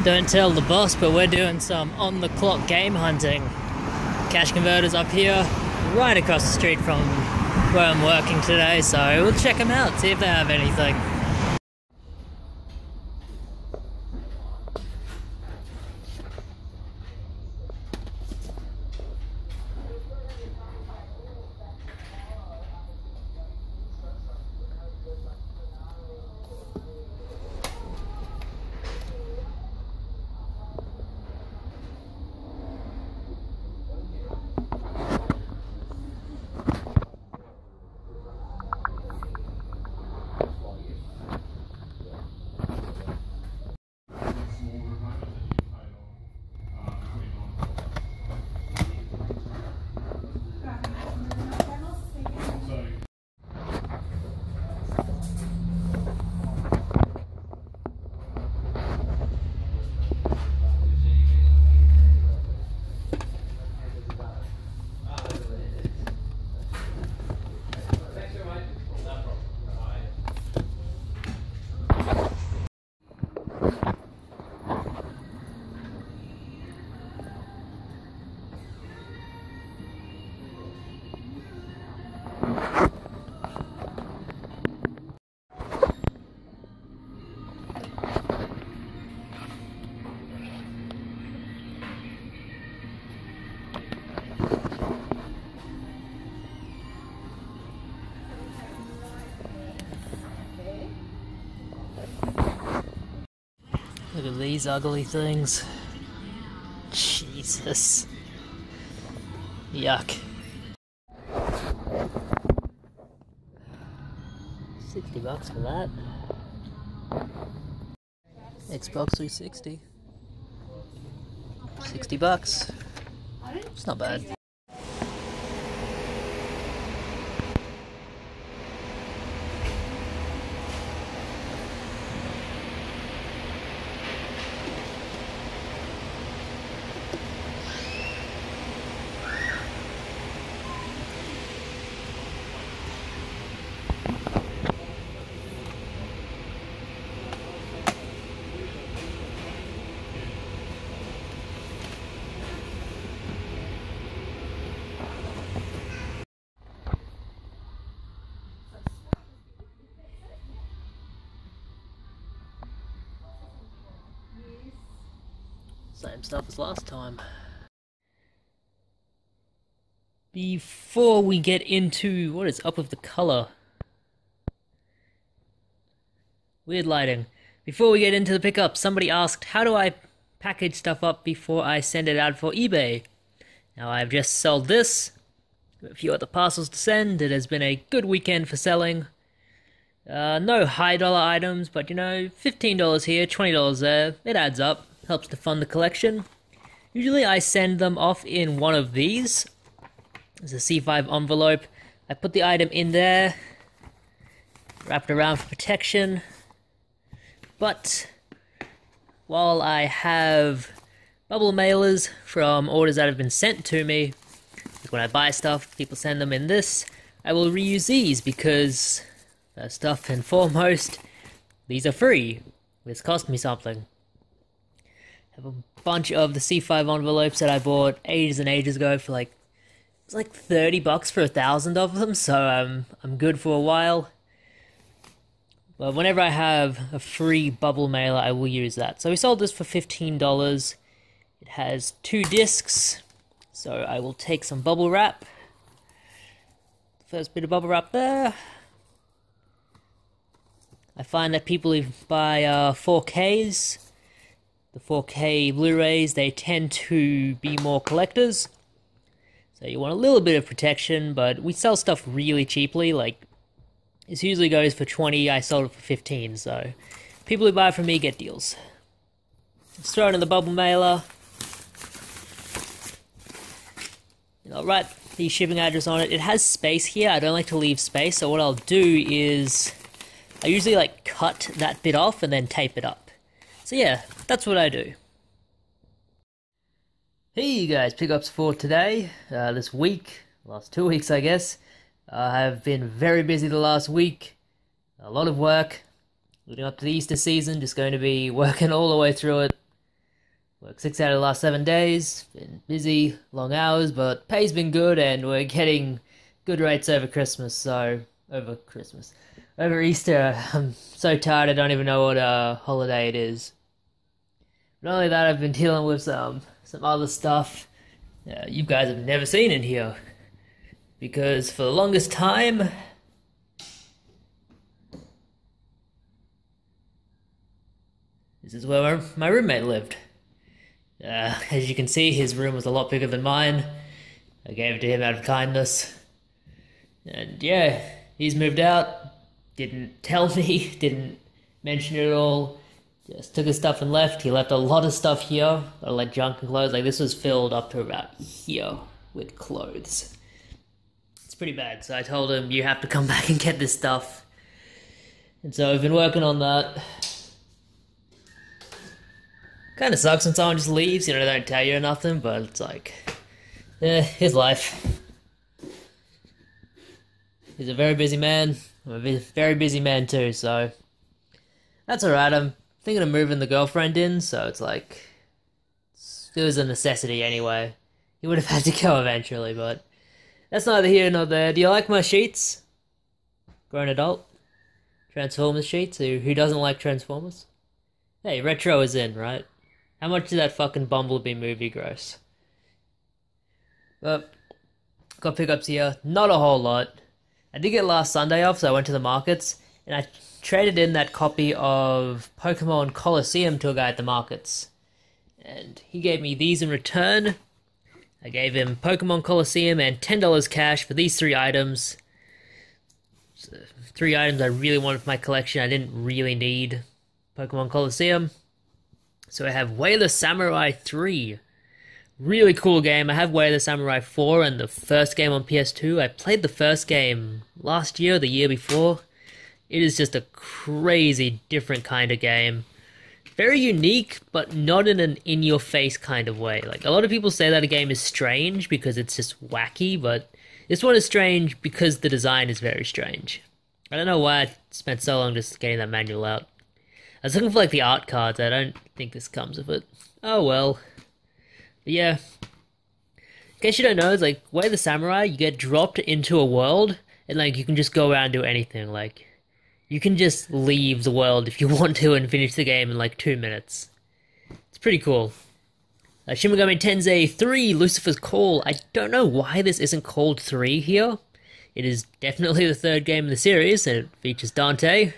Don't tell the boss, but we're doing some on-the-clock game hunting. Cash converters up here, right across the street from where I'm working today, so we'll check them out, see if they have anything. Look at these ugly things. Jesus. Yuck. $60 for that. Xbox 360. $60. It's not bad. Same stuff as last time. Before we get into what is up with the color. Weird lighting. Before we get into the pickup, somebody asked, how do I package stuff up before I send it out for eBay? Now I've just sold this. A few other parcels to send. It has been a good weekend for selling. No high dollar items, but you know, $15 here, $20 there. It adds up. Helps to fund the collection. Usually I send them off in one of these. There's a C5 envelope. I put the item in there, wrap it around for protection. But while I have bubble mailers from orders that have been sent to me, like when I buy stuff, people send them in this, I will reuse these because, first and foremost, these are free. This cost me something. I have a bunch of the C5 envelopes that I bought ages and ages ago for like, it was like $30 for 1,000 of them, so I'm good for a while. But whenever I have a free bubble mailer, I will use that. So we sold this for $15. It has 2 discs, so I will take some bubble wrap. First bit of bubble wrap there. I find that people who buy 4Ks, the 4K Blu-rays, they tend to be more collectors. So you want a little bit of protection, but we sell stuff really cheaply. Like, this usually goes for 20, I sold it for 15, so people who buy from me get deals. Let's throw it in the bubble mailer. And I'll write the shipping address on it. It has space here. I don't like to leave space, so what I'll do is I usually like cut that bit off and then tape it up. So yeah, that's what I do. Hey you guys, pickups for today, this week, last 2 weeks I guess. I have been very busy the last week, a lot of work, leading up to the Easter season, just going to be working all the way through it. Worked 6 out of the last 7 days. Been busy, long hours, but pay's been good, and we're getting good rates over Christmas. So over Easter, I'm so tired I don't even know what holiday it is. Not only that, I've been dealing with some other stuff you guys have never seen in here, because for the longest time, this is where my roommate lived. As you can see, his room was a lot bigger than mine. I gave it to him out of kindness. And yeah, he's moved out. Didn't tell me, didn't mention it at all. Just took his stuff and left. He left a lot of stuff here. A lot of junk and clothes. Like, this was filled up to about here with clothes. It's pretty bad. So I told him, you have to come back and get this stuff. And so I've been working on that. Kind of sucks when someone just leaves, you know, they don't tell you or nothing, but it's like, his life. He's a very busy man. I'm a very busy man too, so that's alright. I'm thinking of moving the girlfriend in, so it's like, it was a necessity anyway. He would have had to go eventually, but that's neither here nor there. Do you like my sheets? Grown adult? Transformers sheets? Who doesn't like Transformers? Hey, retro is in, right? How much did that fucking Bumblebee movie gross? But, got pickups here. Not a whole lot. I did get last Sunday off, so I went to the markets, and I traded in that copy of Pokemon Colosseum to a guy at the markets. And he gave me these in return. I gave him Pokemon Colosseum and $10 cash for these 3 items. So, 3 items I really wanted for my collection. I didn't really need Pokemon Colosseum. So I have Way of the Samurai 3. Really cool game. I have Way of the Samurai 4 and the first game on PS2. I played the first game last year or the year before. It is just a crazy different kind of game. Very unique, but not in an in-your-face kind of way. Like, a lot of people say that a game is strange because it's just wacky, but this one is strange because the design is very strange. I don't know why I spent so long just getting that manual out. I was looking for, like, the art cards. I don't think this comes with it. Oh, well. But yeah. In case you don't know, it's like, Way of the Samurai, you get dropped into a world, and, like, you can just go around and do anything. Like, you can just leave the world if you want to and finish the game in, like, 2 minutes. It's pretty cool. Shin Megami Tensei 3, Lucifer's Call. I don't know why this isn't called 3 here. It is definitely the 3rd game in the series, and it features Dante.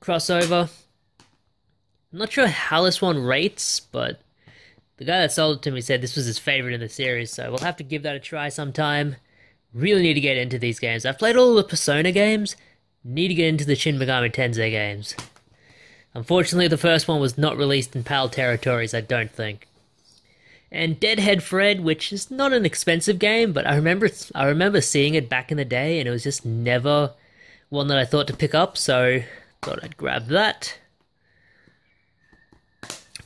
Crossover. I'm not sure how this one rates, but the guy that sold it to me said this was his favorite in the series, so we'll have to give that a try sometime. Really need to get into these games. I've played all the Persona games, need to get into the Shin Megami Tensei games. Unfortunately, the first one was not released in PAL territories, I don't think. And Deadhead Fred, which is not an expensive game, but I remember seeing it back in the day, and it was just never one that I thought to pick up, so thought I'd grab that.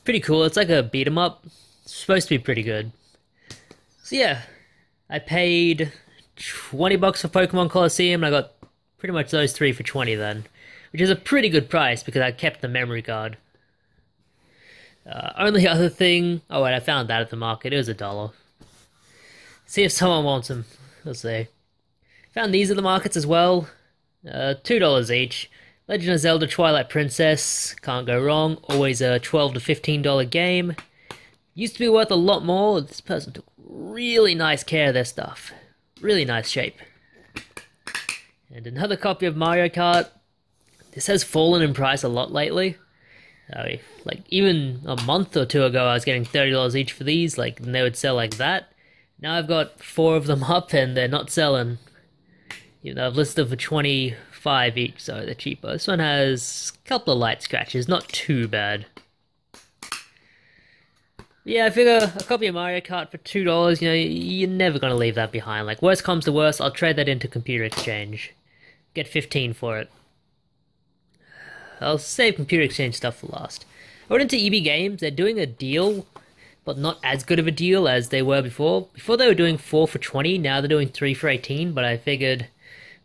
Pretty cool. It's like a beat 'em up. It's supposed to be pretty good. So yeah, I paid $20 for Pokemon Colosseum, and I got pretty much those 3 for 20 then, which is a pretty good price because I kept the memory card. Only other thing... Oh wait, I found that at the market. It was $1. See if someone wants them. Let's see. Found these at the markets as well. $2 each. Legend of Zelda Twilight Princess, can't go wrong, always a $12 to $15 game. Used to be worth a lot more. This person took really nice care of their stuff. Really nice shape. And another copy of Mario Kart. This has fallen in price a lot lately. Like, even a month or 2 ago I was getting $30 each for these, like, and they would sell like that. Now I've got 4 of them up and they're not selling. You know, I've listed them for 25 each, so they're cheaper. This one has a couple of light scratches, not too bad. Yeah, I figure a copy of Mario Kart for $2, you know, you're never going to leave that behind. Like, worst comes to worst, I'll trade that into Computer Exchange. Get 15 for it. I'll save Computer Exchange stuff for last. I went into EB Games, they're doing a deal, but not as good of a deal as they were before. Before they were doing 4 for 20, now they're doing 3 for 18, but I figured,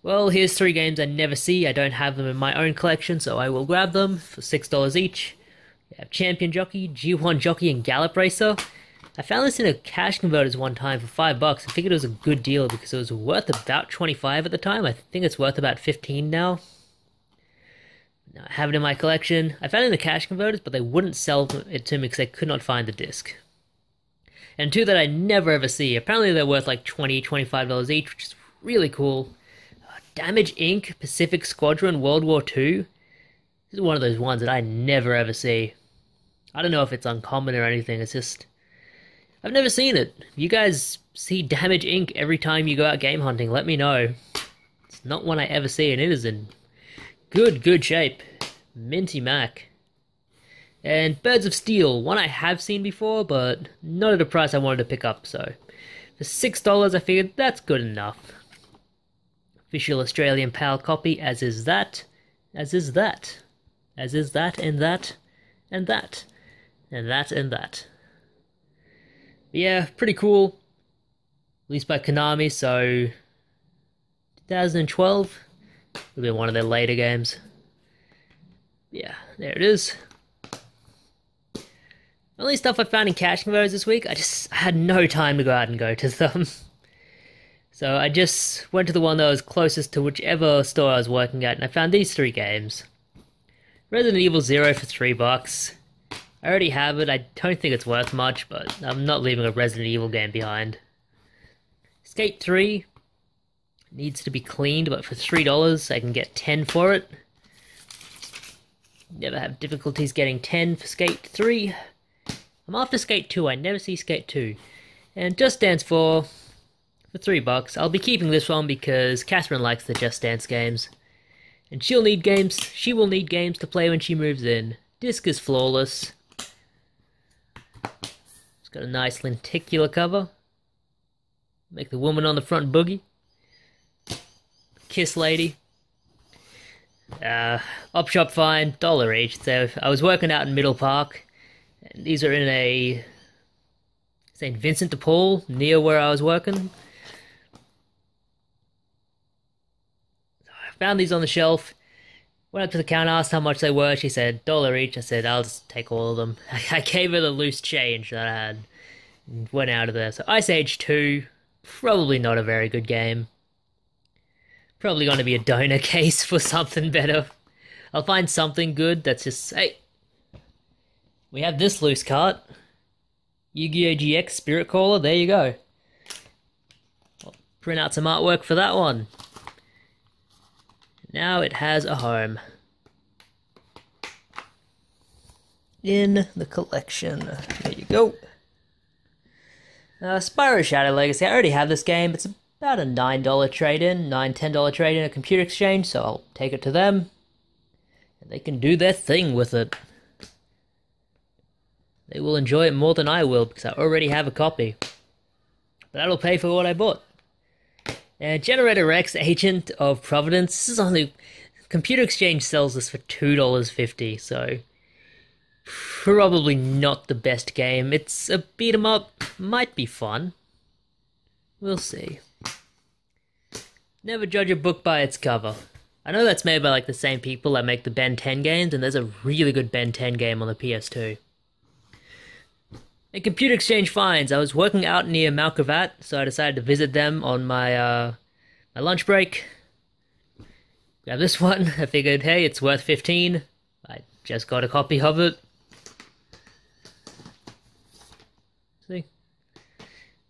well, here's 3 games I never see, I don't have them in my own collection, so I will grab them for $6 each. We have Champion Jockey, G1 Jockey, and Gallop Racer. I found this in a cash converters one time for $5. I figured it was a good deal because it was worth about 25 at the time. I think it's worth about 15 now. I have it in my collection. I found it in the cash converters, but they wouldn't sell it to me because they could not find the disc. And two that I never ever see. Apparently they're worth like $20, $25 each, which is really cool. Damage Inc. Pacific Squadron World War II. This is one of those ones that I never ever see. I don't know if it's uncommon or anything, it's just... I've never seen it. If you guys see Damage Inc. every time you go out game hunting, let me know. It's not one I ever see, and it is in good shape. Minty Mac. And Birds of Steel, one I have seen before, but not at a price I wanted to pick up, so... For $6, I figured that's good enough. Official Australian PAL copy, as is that, as is that, as is that, and that, and that, and that, and that. But yeah, pretty cool. Released by Konami, so 2012 will be one of their later games. Yeah, there it is. Only stuff I found in cash converters this week, I had no time to go out and go to them. So I just went to the one that was closest to whichever store I was working at, and I found these three games. Resident Evil 0 for $3. I already have it, I don't think it's worth much, but I'm not leaving a Resident Evil game behind. Skate 3 needs to be cleaned, but for $3 I can get 10 for it. Never have difficulties getting 10 for Skate 3. I'm after Skate 2, I never see Skate 2. And Just Dance 4 for $3. I'll be keeping this one because Catherine likes the Just Dance games. And she will need games to play when she moves in. Disc is flawless. It's got a nice lenticular cover. Make the woman on the front boogie. Kiss lady. Op shop fine, $1 each. So I was working out in Middle Park. And these are in a St. Vincent de Paul, near where I was working. So I found these on the shelf. Went up to the counter, asked how much they were. She said $1 each. I said, I'll just take all of them. I gave her the loose change that I had. And went out of there. So Ice Age 2, probably not a very good game. Probably going to be a donor case for something better. I'll find something good that's just, hey, we have this loose cart. Yu-Gi-Oh! GX Spirit Caller, there you go. I'll print out some artwork for that one. Now it has a home. In the collection. There you go. Spyro Shadow Legacy, I already have this game. It's about a $9 trade-in, $10 trade-in at Computer Exchange, so I'll take it to them. And they can do their thing with it. They will enjoy it more than I will, because I already have a copy. But that'll pay for what I bought. And Generator Rex, Agent of Providence, this is only... Computer Exchange sells this for $2.50, so... Probably not the best game. It's a beat-em-up, might be fun. We'll see. Never judge a book by its cover. I know that's made by like the same people that make the Ben 10 games, and there's a really good Ben 10 game on the PS2. And Computer Exchange finds, I was working out near Malcravat, so I decided to visit them on my my lunch break. Grab this one, I figured, hey, it's worth 15. I just got a copy of it.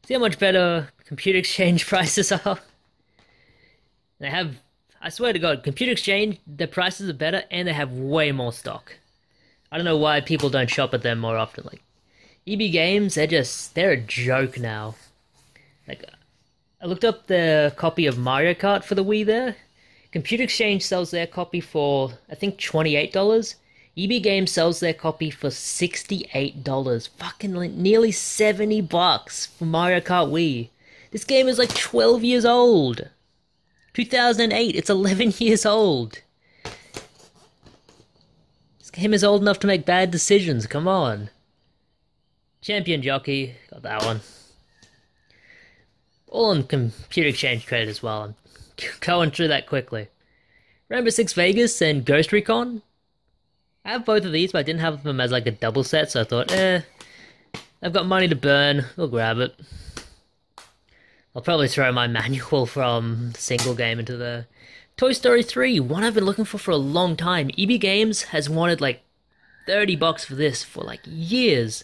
See how much better Computer Exchange prices are? They have, I swear to God, Computer Exchange, their prices are better and they have way more stock. I don't know why people don't shop at them more often. Like, EB Games, they're a joke now. Like, I looked up the copy of Mario Kart for the Wii there. Computer Exchange sells their copy for, I think, $28. EB Games sells their copy for $68. Fucking nearly $70 for Mario Kart Wii. This game is like 12 years old. 2008, it's 11 years old. This game is old enough to make bad decisions, come on. Champion Jockey, got that one. All on Computer Exchange credit as well. I'm going through that quickly. Rainbow Six Vegas and Ghost Recon. I have both of these, but I didn't have them as like a double set, so I thought, I've got money to burn, we'll grab it. I'll probably throw my manual from the single game into the Toy Story 3, one I've been looking for a long time. EB Games has wanted like $30 for this for like years.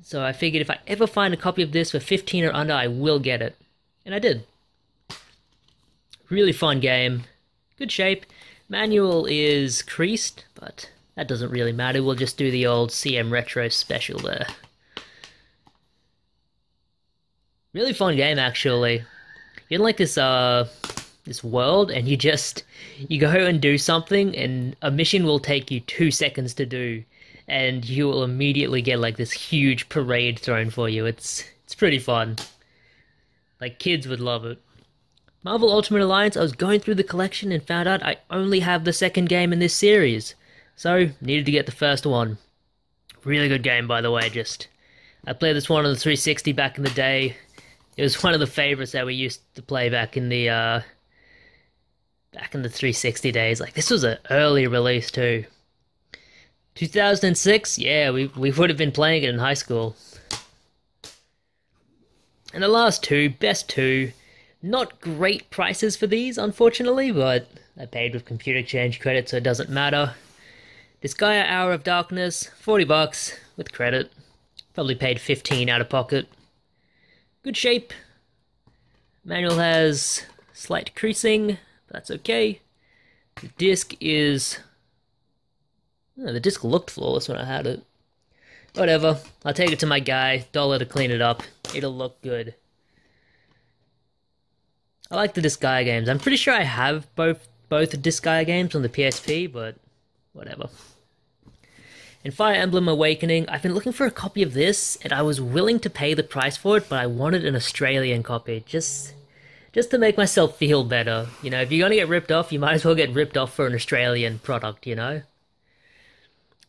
So I figured if I ever find a copy of this for 15 or under, I will get it. And I did. Really fun game. Good shape. Manual is creased, but that doesn't really matter. We'll just do the old CM Retro special there. Really fun game, actually. You're in like this world, and you go and do something, and a mission will take you 2 seconds to do, and you will immediately get like this huge parade thrown for you. It's pretty fun. Like, kids would love it. Marvel Ultimate Alliance, I was going through the collection and found out I only have the second game in this series, so needed to get the first one. Really good game, by the way. I played this one on the 360 back in the day. It was one of the favorites that we used to play back in the 360 days. Like, this was an early release too. 2006, yeah, we would have been playing it in high school. And the last two, best two, not great prices for these, unfortunately, but I paid with computer exchange credit, so it doesn't matter. Disgaea Hour of Darkness, $40 with credit. Probably paid 15 out of pocket. Good shape. Manual has slight creasing, but that's okay. The disc is... Oh, the disc looked flawless when I had it. Whatever. I'll take it to my guy. $1 to clean it up. It'll look good. I like the Disgaea games. I'm pretty sure I have both Disgaea games on the PSP, but whatever. And Fire Emblem Awakening, I've been looking for a copy of this, and I was willing to pay the price for it, but I wanted an Australian copy, just to make myself feel better. You know, if you're gonna get ripped off, you might as well get ripped off for an Australian product, you know?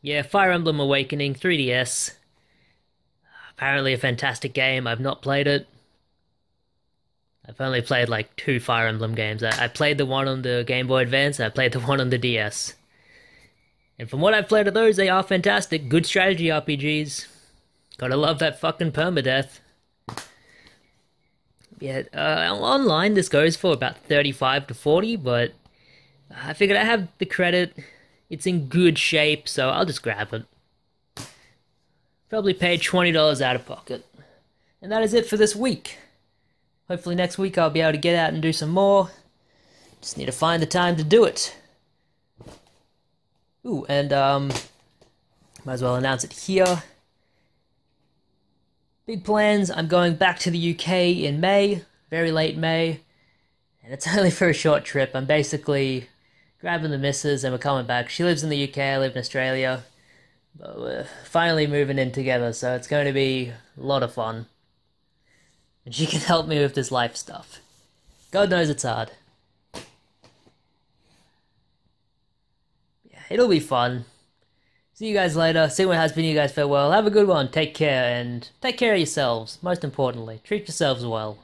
Yeah, Fire Emblem Awakening, 3DS. Apparently a fantastic game. I've not played it. I've only played like 2 Fire Emblem games. I played the one on the Game Boy Advance, and I played the one on the DS. And from what I've played of those, they are fantastic. Good strategy RPGs. Gotta love that fucking permadeath. Yeah, online this goes for about 35 to 40, but I figured I have the credit. It's in good shape, so I'll just grab it. Probably paid $20 out of pocket. And that is it for this week. Hopefully next week I'll be able to get out and do some more. Just need to find the time to do it. Ooh, and might as well announce it here. Big plans, I'm going back to the UK in May, very late May, and it's only for a short trip. I'm basically grabbing the missus and we're coming back. She lives in the UK, I live in Australia, but we're finally moving in together, so it's going to be a lot of fun. And she can help me with this life stuff. God knows it's hard. It'll be fun. See you guys later. Sigma has been you guys farewell. Have a good one. Take care, and take care of yourselves. Most importantly, treat yourselves well.